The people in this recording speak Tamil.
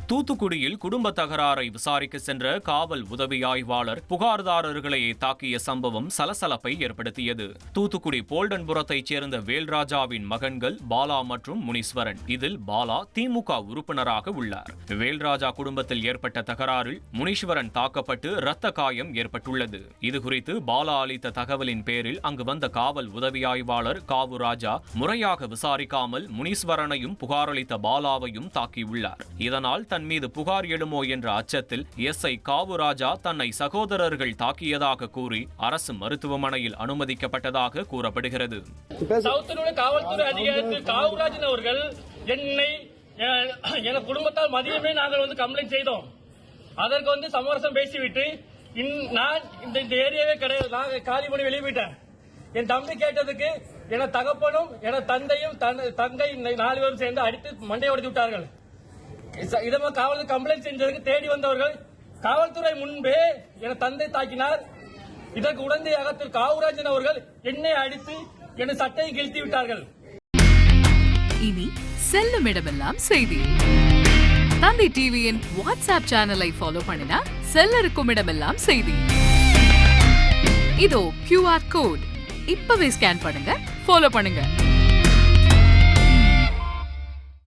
தூத்துக்குடியில் குடும்ப தகராறை விசாரிக்க சென்ற காவல் உதவி ஆய்வாளர் புகார்தாரர்களை தாக்கிய சம்பவம் சலசலப்பை ஏற்படுத்தியது. தூத்துக்குடி போல்டன்புரத்தைச் சேர்ந்த வேல்ராஜாவின் மகன்கள் பாலா மற்றும் முனீஸ்வரன். இதில் பாலா திமுக உறுப்பினராக உள்ளார். வேல்ராஜா குடும்பத்தில் ஏற்பட்ட தகராறில் முனீஸ்வரன் தாக்கப்பட்டு இரத்த காயம் ஏற்பட்டுள்ளது. இதுகுறித்து பாலா அளித்த தகவலின் பேரில் அங்கு வந்த காவல் உதவி ஆய்வாளர் காவு ராஜா முறையாக விசாரிக்காமல் முனீஸ்வரனையும் புகாரளித்த பாலாவையும் தாக்கியுள்ளார். இதனால் தன் மீது புகார் எழுமோ என்ற அச்சத்தில் எஸ்ஐ காவு ராஜா தன்னை சகோதரர்கள் தாக்கியதாக கூறி அரசு மருத்துவமனையில் அனுமதிக்கப்பட்டதாக கூறப்படுகிறது. காவல்துறை அதிகாரி காவுராஜன் அவர்கள் என்னை என குடும்பத்தால் மதியமே நாங்கள் கம்ப்ளைண்ட் செய்தோம். அதற்கு சமரசம் பேசிவிட்டு நான் இந்த ஏரியாவே கிடையாது, நான் காலி பண்ணி வெளியே போயிட்டேன். என் தம்பி கேட்டதுக்கு என தகப்பனும் என தந்தையும் தங்கை 4 பேரும் சேர்ந்து அடித்து மண்டையை உடைத்து விட்டார்கள். இதமாக காவல் கம்ப்ளைண்ட் செஞ்சதுக்கு தேடி வந்தவர்கள் காவல்துறை முன்பே என தந்தை தாக்கினார். இதற்கு உடந்தையாக திரு காவுராஜன் அவர்கள் என்னை அடித்து என சட்டையை கிழித்து விட்டார்கள். இனி செல்லும் இடமெல்லாம் செய்தி. தந்தை டிவியின் வாட்ஸ்அப் சேனலை ஃபாலோ பண்ணினா செல்ல இருக்கும் இடமெல்லாம் செய்தி. இதோ QR கோட் இப்பவே ஸ்கேன் பண்ணுங்க, ஃபாலோ பண்ணுங்க.